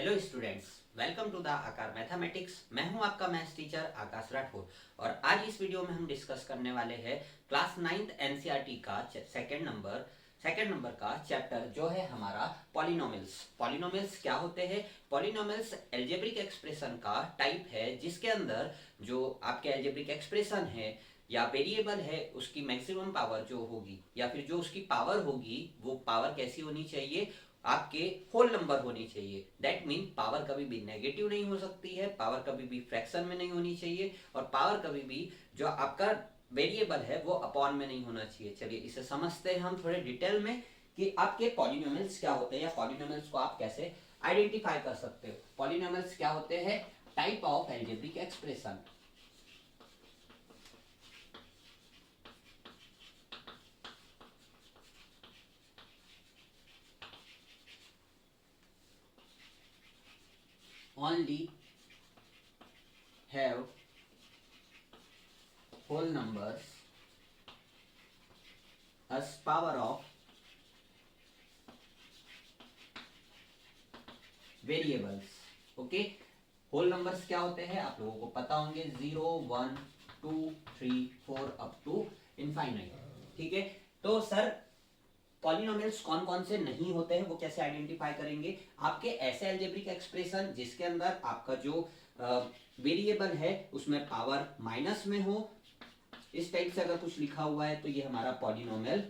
Hello students, welcome to the Aakar mathematics. मैं हूं आपका मैथ्स टीचर आकाश राठौर और आज इस वीडियो में हम डिस्कस करने वाले हैं क्लास 9th एनसीईआरटी का सेकंड नंबर का चैप्टर जो है हमारा पॉलिनोमियल्स। पॉलिनोमियल्स क्या होते हैं? पॉलिनोमियल्स अलजेब्रिक एक्सप्रेशन का टाइप है जिसके अंदर जो आपके अलजेब्रिक एक्सप्रेशन है या वेरिएबल है उसकी मैक्सिमम पावर जो होगी या फिर जो उसकी पावर होगी वो पावर कैसी होनी चाहिए? आपके होल नंबर होनी चाहिए। दैट मीन पावर कभी भी नेगेटिव नहीं हो सकती है, पावर कभी भी फ्रैक्शन में नहीं होनी चाहिए और पावर कभी भी जो आपका वेरिएबल है वो अपॉन में नहीं होना चाहिए। चलिए इसे समझते हैं हम थोड़े डिटेल में कि आपके पॉलिनोमियल्स क्या होते हैं या पॉलिनोमियल्स को आप कैसे आइडेंटिफाई कर सकते हो। पॉलिनोमियल्स क्या होते हैं? Type of algebraic expression. Only have whole numbers as power of variables. Okay, whole numbers क्या होते हैं आप लोगों को पता होंगे, 0 1 2 3 4 अप टू इनफाइनाइट। ठीक है, तो सर पॉलिनोमियल्स कौन कौन से नहीं होते हैं वो कैसे आइडेंटिफाई करेंगे? आपके ऐसे अलजेब्रिक एक्सप्रेशन जिसके अंदर आपका जो वेरिएबल है उसमें पावर माइनस में हो, इस टाइप से अगर कुछ लिखा हुआ है तो ये हमारा पॉलिनोमियल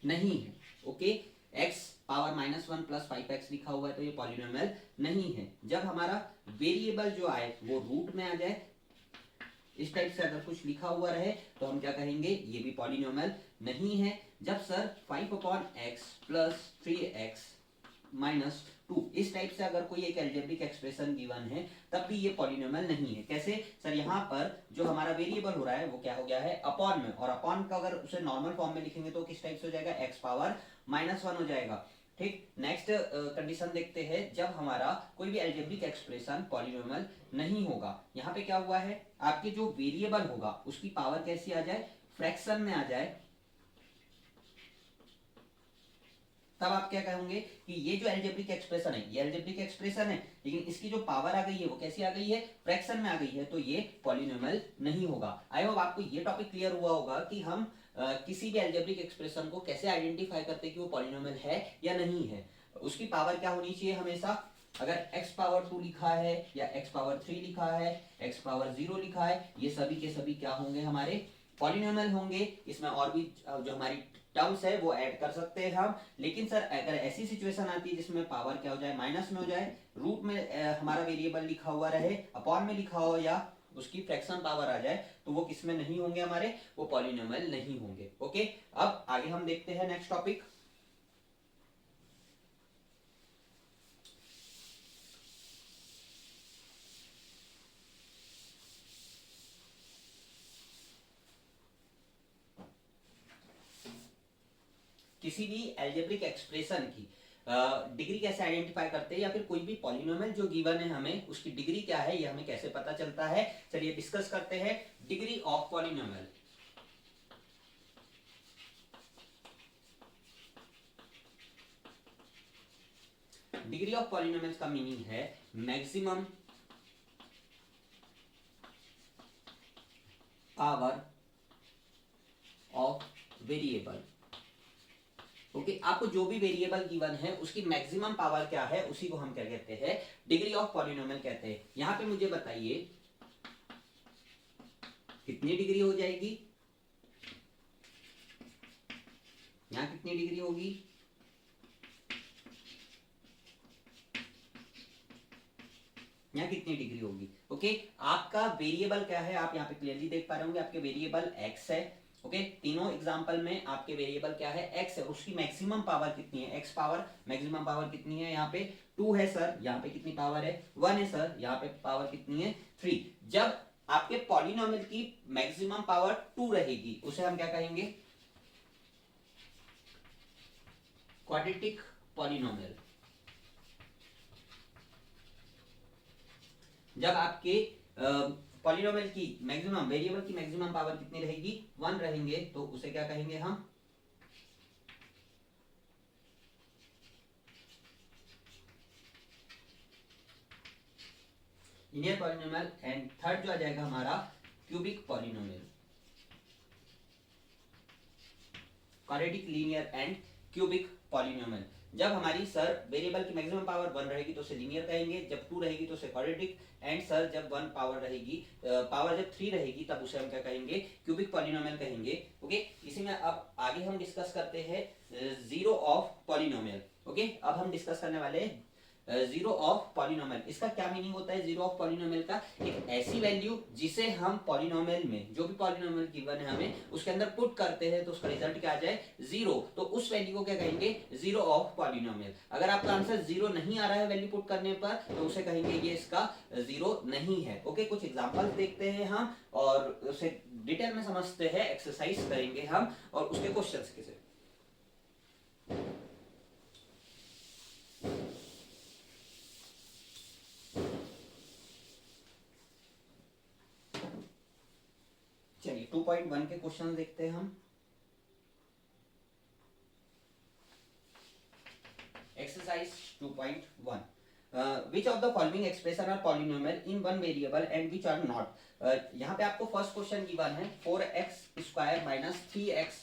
नहीं है। Okay, x power -1 plus 5x लिखा हुआ है तो ये पॉलिनोमियल नहीं है। जब हमारा वेरिएबल जो आए वो रूट में आ जाए, इस टाइप से अगर कुछ लिखा हुआ रहे तो हम क्या कहेंगे? ये भी पॉलिनोमियल नहीं है। जब sir 5/x plus 3x minus 2 इस टाइप से अगर कोई एक अलजेब्रिक एक्सप्रेशन गिवन है तब भी ये पॉलिनोमियल नहीं है। कैसे सर? यहाँ पर जो हमारा वेरिएबल हो रहा है वो क्या हो गया है? अपॉन में, और अपॉन का अगर उसे नॉर्मल फॉर्म में लिखेंगे तो किस टाइप से हो जाएगा? x पावर -1 हो जाएगा। ठीक, नेक्स्ट कंडीशन देखते हैं। जब हमारा कोई भी अलजेब्रिक एक्सप्रेशन पॉलिनोमियल नहीं होगा, यहाँ पे क्या हुआ है? आपके जो वेरिएबल होगा उसकी पावर कैसी आ जाए? फ्रैक्शन में आ जाए, तब आप क्या कहोगे कि ये जो अलजेब्रिक एक्सप्रेशन है ये अलजेब्रिक एक्सप्रेशन है लेकिन इसकी जो पावर आ गई है वो कैसी आ गई है? फ्रैक्शन में आ गई है, तो ये पॉलिनोमियल नहीं होगा। आई होप आपको ये टॉपिक क्लियर हुआ होगा कि हम किसी भी अलजेब्रिक एक्सप्रेशन को कैसे आइडेंटिफाई करते हैं कि वो पॉलिनोमियल है या नहीं है। उसकी पावर क्या होनी चाहिए हमेशा? अगर x पावर 2 लिखा है या x पावर 3 लिखा है, x पावर 0 लिखा है, ये सभी के सभी क्या होंगे? हमारे पॉलिनोमियल होंगे। इसमें और भी जो हमारी टर्म्स है वो ऐड कर सकते हैं हम। लेकिन सर अगर ऐसी सिचुएशन आती है जिसमें पावर क्या हो जाए? माइनस में हो जाए, रूट में हमारा वेरिएबल लिखा हुआ रहे, अपॉन में लिखा हो या उसकी फ्रैक्शन पावर आ जाए, तो वो किसमें नहीं होंगे? हमारे वो पॉलिनोमियल नहीं होंगे। ओके, अब आगे हम देखते हैं नेक्स्ट टॉपिक। किसी भी अलजेब्रिक एक्सप्रेशन की डिग्री कैसे आइडेंटिफाई करते हैं या फिर कोई भी पॉलिनोमियल जो गिवन है हमें उसकी डिग्री क्या है ये हमें कैसे पता चलता है? चलिए डिस्कस करते हैं degree of polynomial. Degree of polynomials का मीनिंग है maximum power of variable. Okay, आपको जो भी वेरिएबल गिवन है उसकी मैक्सिमम पावर क्या है उसी को हम क्या कहते हैं? डिग्री ऑफ पॉलिनोमियल कहते हैं। यहां पे मुझे बताइए कितनी डिग्री हो जाएगी? यहां कितनी डिग्री होगी? यहाँ कितनी डिग्री होगी? ओके, आपका वेरिएबल क्या है आप यहाँ पे क्लियरली देख पा रहे होंगे। आपके वेरिएबल x है। ओके, तीनों एग्जांपल में आपके वेरिएबल क्या है? x है। उसकी मैक्सिमम पावर कितनी है? x पावर मैक्सिमम पावर कितनी है? यहाँ पे 2 है सर। यहाँ पे कितनी पावर है? 1 है सर। यहाँ पे पावर कितनी है? 3। जब आपके पॉलिनोमियल की मैक्सिमम पावर 2 रहेगी उसे हम क्या कहेंगे? Quadratic polynomial. जब आपके पॉलिनोमियल की मैक्सिमम वेरिएबल की मैक्सिमम पावर कितनी रहेगी? 1 रहेंगे, तो उसे क्या कहेंगे हम? लीनियर पॉलिनोमियल एंड थर्ड जो आ जाएगा हमारा cubic polynomial, quadratic, linear and cubic polynomial. जब हमारी सर वेरिएबल की मैक्सिमम पावर 1 रहेगी तो उसे लीनियर कहेंगे, जब 2 रहेगी तो उसे क्वाड्रेटिक, एंड सर जब 1 पावर रहेगी, पावर जब 3 रहेगी तब उसे हम क्या कहेंगे, क्यूबिक पॉलिनोमियल कहेंगे। ओके, इसी में अब आगे हम डिस्कस करते हैं जीरो ऑफ पॉलिनोमियल। ओके, अब हम डिस्कस करने वाले जीरो ऑफ पॉलिनोमियल। इसका क्या मीनिंग होता है जीरो ऑफ पॉलिनोमियल का? एक ऐसी वैल्यू जिसे हम पॉलिनोमियल में, जो भी पॉलिनोमियल गिवन है हमें, उसके अंदर पुट करते हैं तो उसका रिजल्ट क्या आ जाए, जीरो, तो उस वैल्यू को क्या कहेंगे, जीरो ऑफ पॉलिनोमियल। अगर आपका आंसर जीरो नहीं आ रहा है वैल्यू पुट करने पर तो उसे कहेंगे ये इसका जीरो नहीं है। ओके, कुछ एग्जांपल देखते हैं हम और उसे डिटेल में समझते हैं, एक्सरसाइज करेंगे हम और उसके क्वेश्चंस के से। चलिए 2.1 के क्वेश्चन देखते हैं हम। Exercise 2.1, which of the following expression are polynomial in one variable and which are not। यहाँ पे आपको फर्स्ट क्वेश्चन गिवन है 4x square minus 3x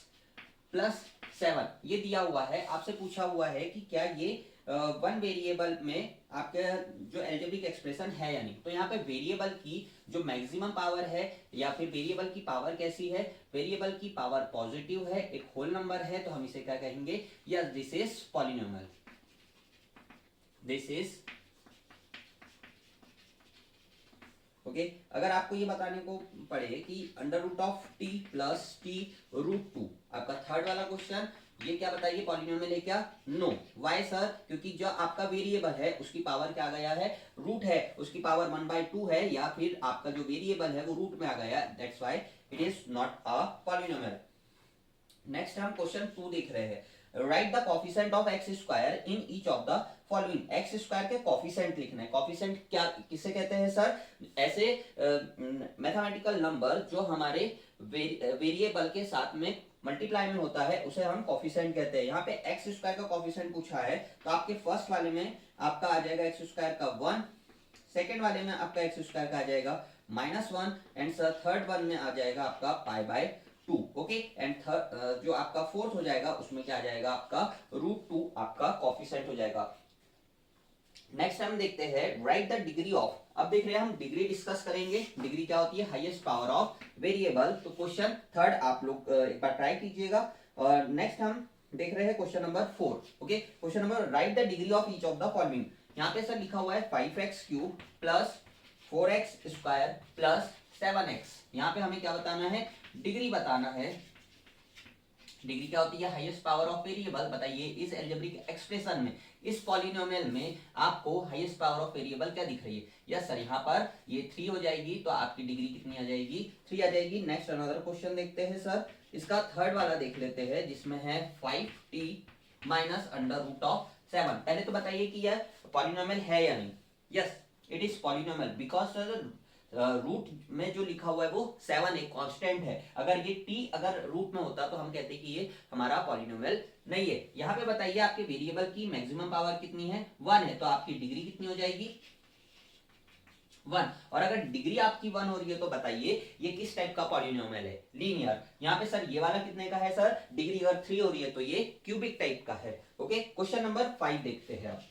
plus 7, ये दिया हुआ है। आपसे पूछा हुआ है कि क्या ये वन वेरिएबल में आपके जो एल्जेब्रिक एक्सप्रेशन है या नहीं। तो यहाँ पे वेरिएबल की जो मैक्सिमम पावर है या फिर वेरिएबल की पावर कैसी है, वेरिएबल की पावर पॉजिटिव है, एक होल नंबर है, तो हम इसे क्या कहेंगे, yes this is polynomial, this is okay. अगर आपको ये बताने को पड़े कि under root of t plus t root 2, आपका थर्ड वाला क्वेश्चन, ये क्या बताइए पॉलिनोमियल है क्या, नो। वाई सर, क्योंकि जो आपका वेरिएबल है उसकी पावर क्या आ गया है, रूट है, उसकी पावर 1/2 है, या फिर आपका जो वेरिएबल है वो रूट में आ गया, that's why it is not a polynomial. Next हम क्वेश्चन 2 देख रहे हैं। Right the coefficient of x square in each of the following. X square के कोफिशिएंट लिखना है। कोफिशिएंट क्या किसे कहते हैं सर, ऐसे मैथमेटिकल नंबर जो हमारे वेरिएबल के साथ में मल्टीप्लाई में होता है उसे हम कोफिशिएंट कहते हैं। यहाँ पे एक्स स्क्वायर का कोफिशिएंट पूछा है तो आपके फर्स्ट वाले में आपका आ जाएगा एक्स स्क्वायर का 1, सेकेंड वाले में आपका एक्स स्क्वायर का आ जाएगा -1, एंड सर थर्ड वन में आ जाएगा आपका π/2। ओके, एंड जो आपका फोर्थ हो जाएगा उसमें क्या आ जाएगा, आपका √2 आपका कोफिशिएंट हो जाएगा। नेक्स्ट हम देखते हैं राइट द डिग्री ऑफ। अब देख रहे हैं हम डिग्री डिस्कस करेंगे। डिग्री क्या होती है, हाईएस्ट पावर ऑफ वेरिएबल। तो क्वेश्चन थर्ड आप लोग एक बार ट्राई कीजिएगा। और नेक्स्ट हम देख रहे हैं question number 4। Okay, question number right the degree of each of the following. यहाँ पे सर लिखा हुआ है 5x³ plus 4x² plus 7x। यहाँ पे हमें क्या बताना है, डिग्री बताना है। डिग्री क्या होती है, हाईएस्ट पावर ऑफ वेरिएबल। बताइए इस अलजेब्रिक एक्सप्रेशन में, इस पॉलिनोमियल में आपको हाईएस्ट पावर ऑफ वेरिएबल क्या दिख रही है। यस सर, यहाँ पर ये 3 हो जाएगी तो आपकी डिग्री कितनी आ जाएगी, 3 आ जाएगी। नेक्स्ट अनदर क्वेश्चन देखते हैं सर, इसका थर्ड वाला देख लेते हैं जिसमें है 5t minus under root of 7। पहले तो बताइए कि यह पॉलिनोमियल है या नहीं। Yes it is polynomial because square root में जो लिखा हुआ है वो 7 एक कांस्टेंट है। अगर ये t अगर रूट में होता तो हम कहते कि ये हमारा पॉलिनोमियल नहीं है। यहाँ पे बताइए आपके वेरिएबल की मैक्सिमम पावर कितनी है, 1 है, तो आपकी डिग्री कितनी हो जाएगी, 1। और अगर डिग्री आपकी 1 हो रही है तो बताइए ये किस टाइप का पॉलिनोमियल है, लीनियर। यहाँ पे सर ये वाला कितने का है सर, डिग्री अगर 3 हो रही है तो ये क्यूबिक टाइप का है। ओके, क्वेश्चन नंबर 5 देखते हैं अब।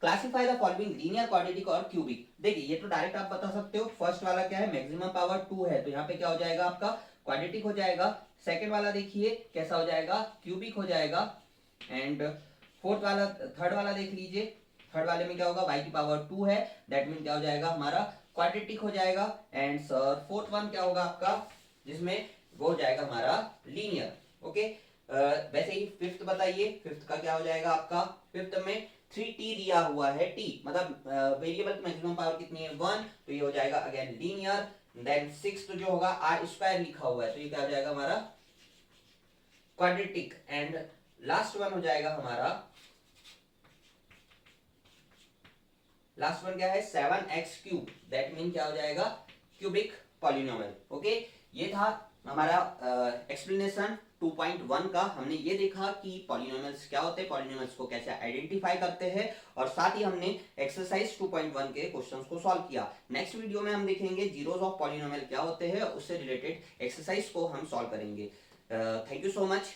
Classify the following linear, quadratic और क्यूबिक। देखिए ये तो डायरेक्ट आप बता सकते हो। फर्स्ट वाला क्या है, मैक्सिमम पावर 2 है, तो यहाँ पे क्या हो जाएगा आपका क्वाड्रेटिक हो जाएगा। सेकंड वाला देखिए कैसा हो जाएगा, क्यूबिक हो जाएगा। एंड फोर्थ वाला, थर्ड वाला देख लीजिए, थर्ड वाले में क्या होगा, y की पावर 2 है, दैट मीन क्या हो जाएगा हमारा क्वाड्रेटिक हो जाएगा। एंड सर फोर्थ वन क्या होगा आपका, जिसमें वो हो जाएगा हमारा लीनियर। ओके, वैसे ही फिफ्थ बताइए, फिफ्थ का क्या हो जाएगा आपका, फिफ्थ में 3t दिया हुआ है, t मतलब वेरिएबल की मैक्सिमम पावर कितनी है, 1, तो ये हो जाएगा अगेन लीनियर। देन सिक्स्थ जो होगा r² लिखा हुआ है, तो ये क्या हो जाएगा हमारा क्वाड्रेटिक। एंड लास्ट वन हो जाएगा हमारा, लास्ट वन क्या है 7x³, दैट मीन क्या हो जाएगा क्यूबिक पॉलिनोमियल। ओके, ये था हमारा एक्सप्लेनेशन 2.1 का हमने ये देखा कि पॉलिनोमियल्स क्या होते हैं, पॉलिनोमियल्स को कैसे आइडेंटिफाई करते हैं, और साथ ही हमने एक्सरसाइज 2.1 के क्वेश्चंस को सॉल्व किया। नेक्स्ट वीडियो में हम देखेंगे जीरोस ऑफ पॉलिनोमियल क्या होते हैं, उससे रिलेटेड एक्सरसाइज को हम सॉल्व करेंगे। Thank you so much.